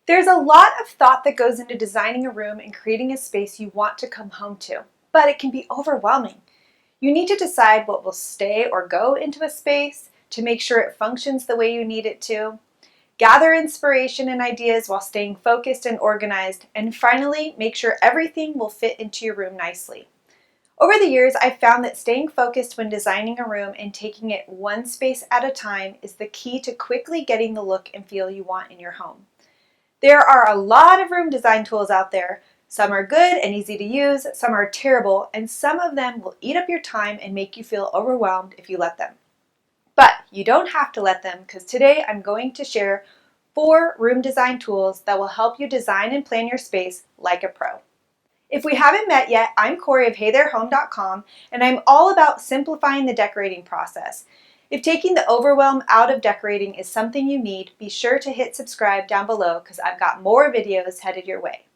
There's a lot of thought that goes into designing a room and creating a space you want to come home to, but it can be overwhelming. You need to decide what will stay or go into a space to make sure it functions the way you need it to, gather inspiration and ideas while staying focused and organized, and finally, make sure everything will fit into your room nicely. Over the years, I've found that staying focused when designing a room and taking it one space at a time is the key to quickly getting the look and feel you want in your home. There are a lot of room design tools out there. Some are good and easy to use, some are terrible, and some of them will eat up your time and make you feel overwhelmed if you let them. But you don't have to let them, because today I'm going to share 4 room design tools that will help you design and plan your space like a pro. If we haven't met yet, I'm Corey of HeyThereHome.com, and I'm all about simplifying the decorating process. If taking the overwhelm out of decorating is something you need, be sure to hit subscribe down below because I've got more videos headed your way.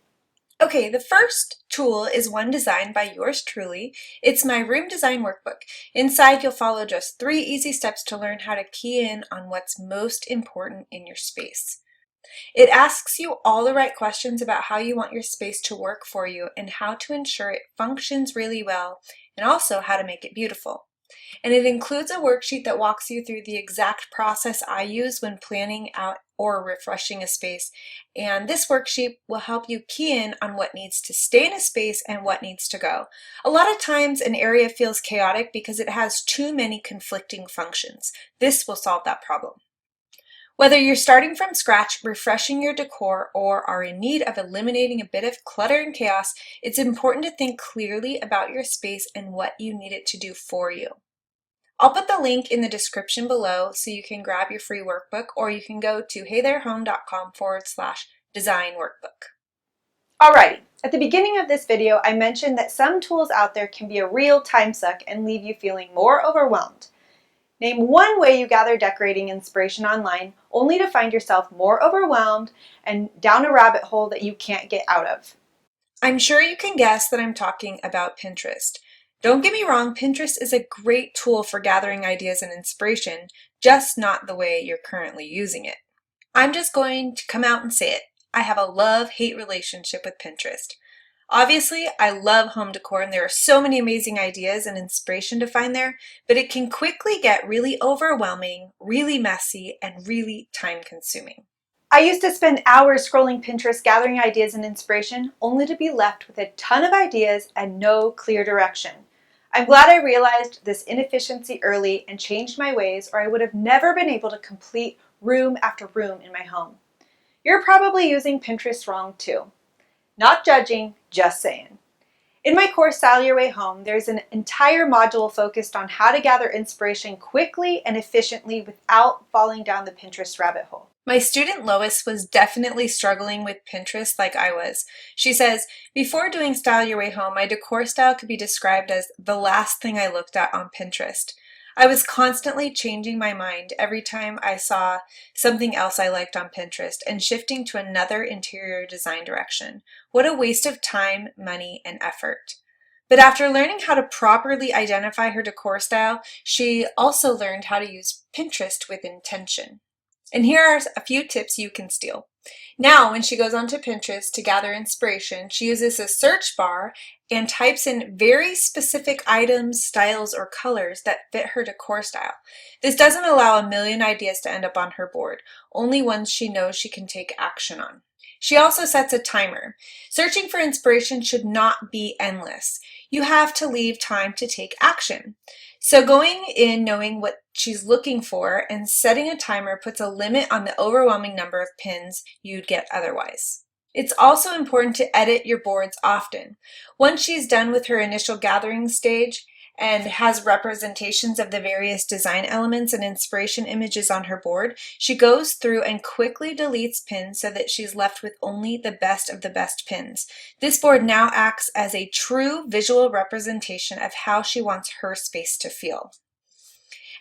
Okay, the first tool is one designed by yours truly. It's my room design workbook. Inside, you'll follow just 3 easy steps to learn how to key in on what's most important in your space. It asks you all the right questions about how you want your space to work for you and how to ensure it functions really well, and also how to make it beautiful. And it includes a worksheet that walks you through the exact process I use when planning out or refreshing a space. And this worksheet will help you key in on what needs to stay in a space and what needs to go. A lot of times an area feels chaotic because it has too many conflicting functions. This will solve that problem. Whether you're starting from scratch, refreshing your decor, or are in need of eliminating a bit of clutter and chaos, it's important to think clearly about your space and what you need it to do for you. I'll put the link in the description below so you can grab your free workbook, or you can go to heytherehome.com/design workbook. Alrighty, at the beginning of this video, I mentioned that some tools out there can be a real time suck and leave you feeling more overwhelmed. Name one way you gather decorating inspiration online, only to find yourself more overwhelmed and down a rabbit hole that you can't get out of. I'm sure you can guess that I'm talking about Pinterest. Don't get me wrong, Pinterest is a great tool for gathering ideas and inspiration, just not the way you're currently using it. I'm just going to come out and say it. I have a love-hate relationship with Pinterest. Obviously, I love home decor and there are so many amazing ideas and inspiration to find there, but it can quickly get really overwhelming, really messy, and really time-consuming. I used to spend hours scrolling Pinterest gathering ideas and inspiration, only to be left with a ton of ideas and no clear direction. I'm glad I realized this inefficiency early and changed my ways, or I would have never been able to complete room after room in my home. You're probably using Pinterest wrong too. Not judging, just saying. In my course, Style Your Way Home, there's an entire module focused on how to gather inspiration quickly and efficiently without falling down the Pinterest rabbit hole. My student Lois was definitely struggling with Pinterest like I was. She says, before doing Style Your Way Home, my decor style could be described as the last thing I looked at on Pinterest. I was constantly changing my mind every time I saw something else I liked on Pinterest and shifting to another interior design direction. What a waste of time, money, and effort. But after learning how to properly identify her decor style, she also learned how to use Pinterest with intention. And here are a few tips you can steal. Now, when she goes onto Pinterest to gather inspiration, she uses a search bar and types in very specific items, styles, or colors that fit her decor style. This doesn't allow a million ideas to end up on her board, only ones she knows she can take action on. She also sets a timer. Searching for inspiration should not be endless. You have to leave time to take action. So going in knowing what she's looking for and setting a timer puts a limit on the overwhelming number of pins you'd get otherwise. It's also important to edit your boards often. Once she's done with her initial gathering stage and has representations of the various design elements and inspiration images on her board, she goes through and quickly deletes pins so that she's left with only the best of the best pins. This board now acts as a true visual representation of how she wants her space to feel.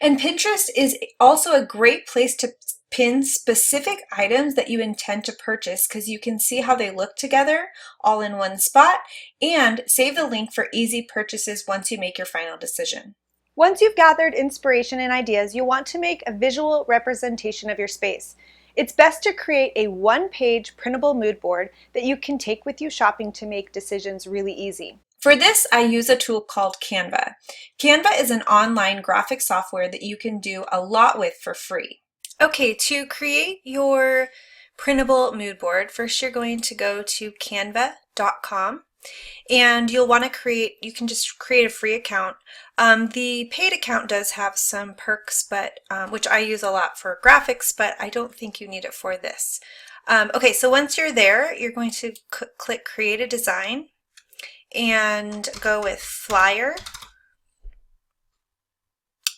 And Pinterest is also a great place to pin specific items that you intend to purchase because you can see how they look together all in one spot, and save the link for easy purchases once you make your final decision. Once you've gathered inspiration and ideas, you want to make a visual representation of your space. It's best to create a one-page printable mood board that you can take with you shopping to make decisions really easy. For this, I use a tool called Canva. Canva is an online graphic software that you can do a lot with for free. Okay, to create your printable mood board, first you're going to go to canva.com and you'll want to create, you can just create a free account. The paid account does have some perks, but which I use a lot for graphics, but I don't think you need it for this. Okay, so once you're there, you're going to click Create a Design and go with Flyer.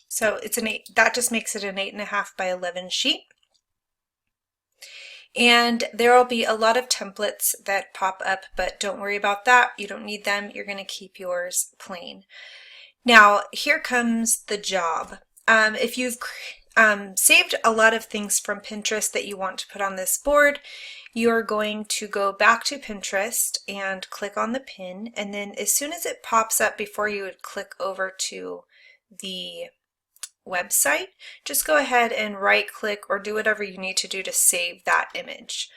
So it's that just makes it an 8.5 by 11 sheet. And there will be a lot of templates that pop up, but don't worry about that. You don't need them. You're going to keep yours plain. Now, here comes the job. If you've saved a lot of things from Pinterest that you want to put on this board, you're going to go back to Pinterest and click on the pin, and then as soon as it pops up before you would click over to the website, just go ahead and right click or do whatever you need to do to save that image.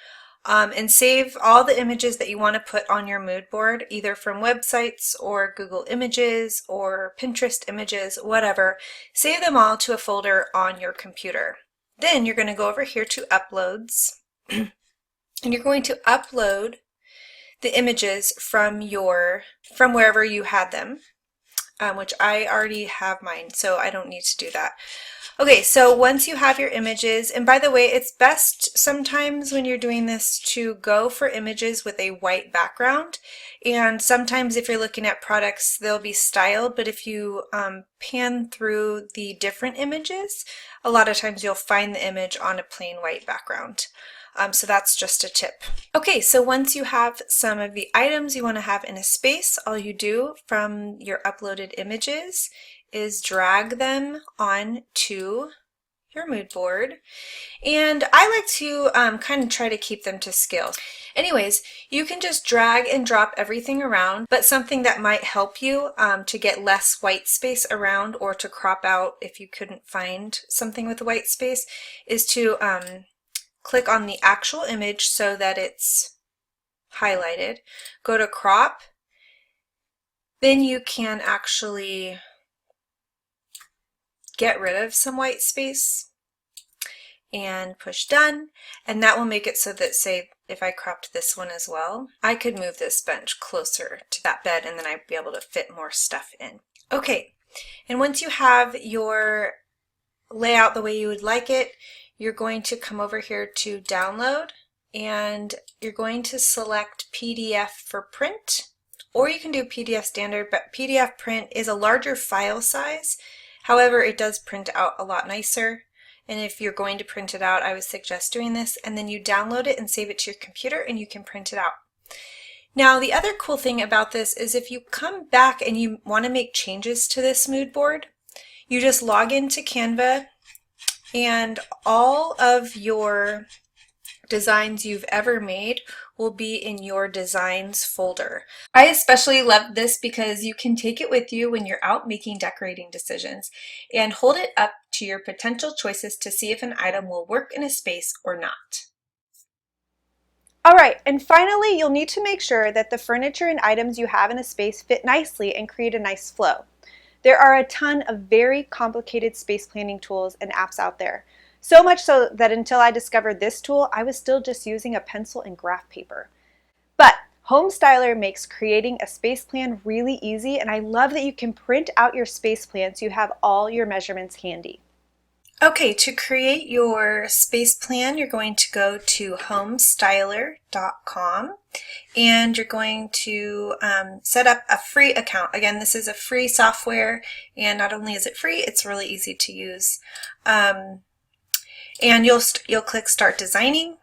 And save all the images that you want to put on your mood board, either from websites or Google Images or Pinterest images, whatever. Save them all to a folder on your computer. Then you're going to go over here to Uploads and you're going to upload the images from wherever you had them. Which I already have mine, so I don't need to do that. Okay, so once you have your images, and by the way, it's best sometimes when you're doing this to go for images with a white background, and sometimes if you're looking at products, they'll be styled, but if you pan through the different images, a lot of times you'll find the image on a plain white background. So that's just a tip. Okay, so once you have some of the items you want to have in a space, all you do from your uploaded images is drag them onto your mood board. And I like to kind of try to keep them to scale. Anyways, you can just drag and drop everything around, but something that might help you to get less white space around or to crop out if you couldn't find something with a white space is to click on the actual image so that it's highlighted. Go to crop. Then you can actually get rid of some white space and push done. And that will make it so that, say, if I cropped this one as well, I could move this bench closer to that bed and then I'd be able to fit more stuff in. Okay, and once you have your layout the way you would like it, you're going to come over here to download and you're going to select PDF for print, or you can do PDF standard, but PDF print is a larger file size. However, it does print out a lot nicer. And if you're going to print it out, I would suggest doing this, and then you download it and save it to your computer and you can print it out. Now, the other cool thing about this is if you come back and you want to make changes to this mood board, you just log into Canva and all of your designs you've ever made will be in your designs folder. I especially love this because you can take it with you when you're out making decorating decisions and hold it up to your potential choices to see if an item will work in a space or not. All right, and finally, you'll need to make sure that the furniture and items you have in a space fit nicely and create a nice flow. There are a ton of very complicated space planning tools and apps out there. So much so that until I discovered this tool, I was still just using a pencil and graph paper. But Homestyler makes creating a space plan really easy, and I love that you can print out your space plan so you have all your measurements handy. Okay, to create your space plan, you're going to go to homestyler.com and you're going to set up a free account. Again, this is a free software, and not only is it free, it's really easy to use. And you'll click Start Designing,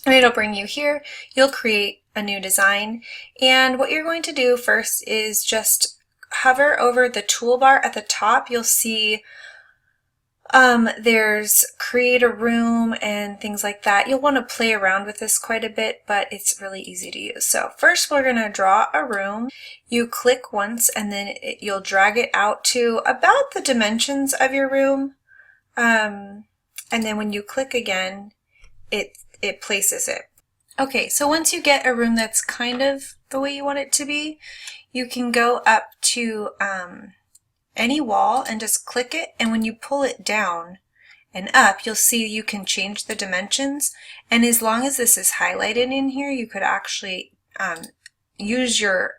and it'll bring you here. You'll create a new design, and what you're going to do first is just hover over the toolbar at the top. You'll see there's create a room and things like that. You'll want to play around with this quite a bit, but it's really easy to use. So first we're going to draw a room. You click once and then you'll drag it out to about the dimensions of your room. And then when you click again, it places it. Okay, so once you get a room that's kind of the way you want it to be, you can go up to any wall and just click it, and when you pull it down and up, you'll see you can change the dimensions, and as long as this is highlighted in here, you could actually use your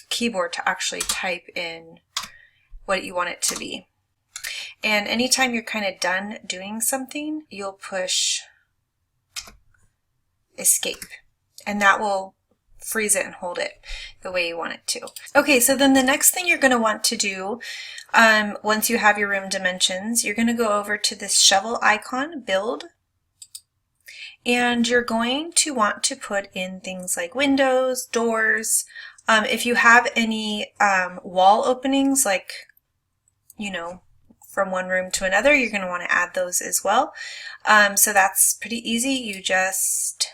keyboard to actually type in what you want it to be. And anytime you're kind of done doing something, you'll push escape, and that will freeze it and hold it the way you want it to. Okay, so then the next thing you're going to want to do once you have your room dimensions, you're going to go over to this shovel icon, build, and you're going to want to put in things like windows, doors. If you have any wall openings, like, you know, from one room to another, you're going to want to add those as well. So that's pretty easy. You just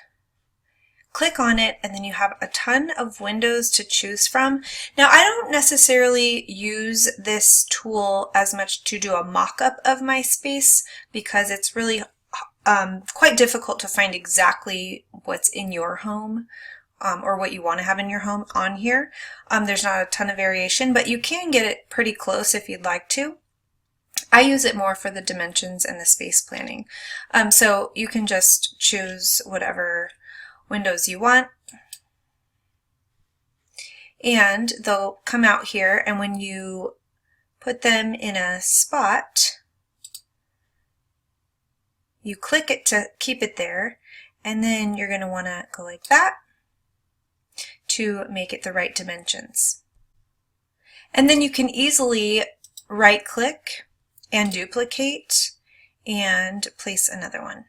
click on it, and then you have a ton of windows to choose from. Now, I don't necessarily use this tool as much to do a mock-up of my space because it's really quite difficult to find exactly what's in your home or what you want to have in your home on here. There's not a ton of variation, but you can get it pretty close if you'd like to. I use it more for the dimensions and the space planning. So you can just choose whatever windows you want, and they'll come out here, and when you put them in a spot, you click it to keep it there, and then you're going to want to go like that to make it the right dimensions. And then you can easily right click and duplicate and place another one.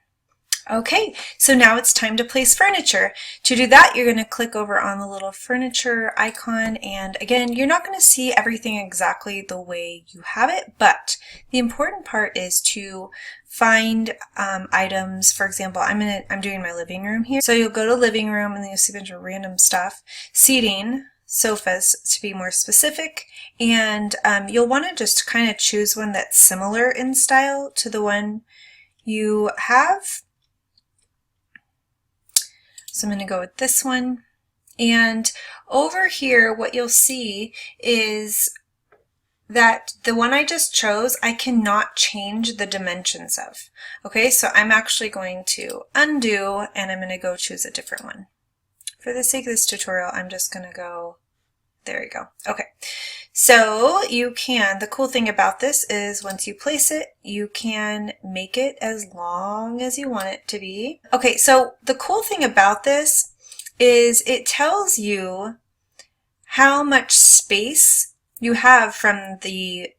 Okay, so now it's time to place furniture. To do that, you're going to click over on the little furniture icon, and again, you're not going to see everything exactly the way you have it, but the important part is to find items. For example, I'm doing my living room here, so you'll go to living room, and then you'll see a bunch of random stuff, seating, sofas to be more specific, and you'll want to just kind of choose one that's similar in style to the one you have. So I'm going to go with this one, and over here what you'll see is that the one I just chose I cannot change the dimensions of. Okay, so I'm actually going to undo, and I'm going to go choose a different one. For the sake of this tutorial, I'm just going to go, there you go. Okay, so you can, the cool thing about this is once you place it, you can make it as long as you want it to be. Okay, so the cool thing about this is it tells you how much space you have from the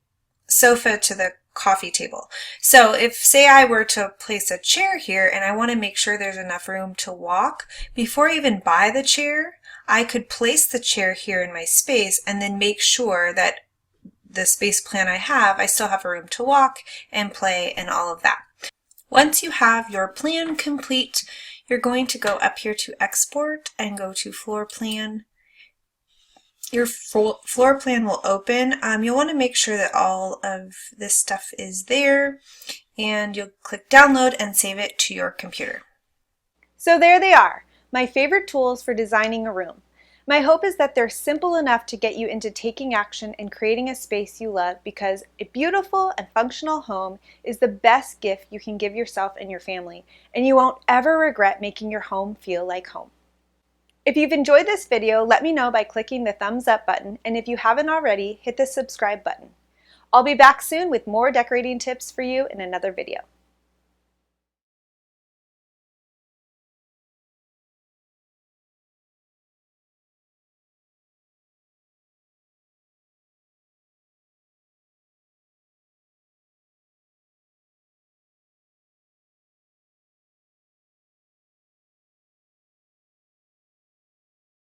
sofa to the coffee table. So if, say, I were to place a chair here and I want to make sure there's enough room to walk, before I even buy the chair, I could place the chair here in my space and then make sure that the space plan I have, I still have a room to walk and play and all of that. Once you have your plan complete, you're going to go up here to export and go to floor plan. Your floor plan will open. You'll want to make sure that all of this stuff is there, and you'll click download and save it to your computer. So there they are, my favorite tools for designing a room. My hope is that they're simple enough to get you into taking action and creating a space you love, because a beautiful and functional home is the best gift you can give yourself and your family, and you won't ever regret making your home feel like home. If you've enjoyed this video, let me know by clicking the thumbs up button, and if you haven't already, hit the subscribe button. I'll be back soon with more decorating tips for you in another video.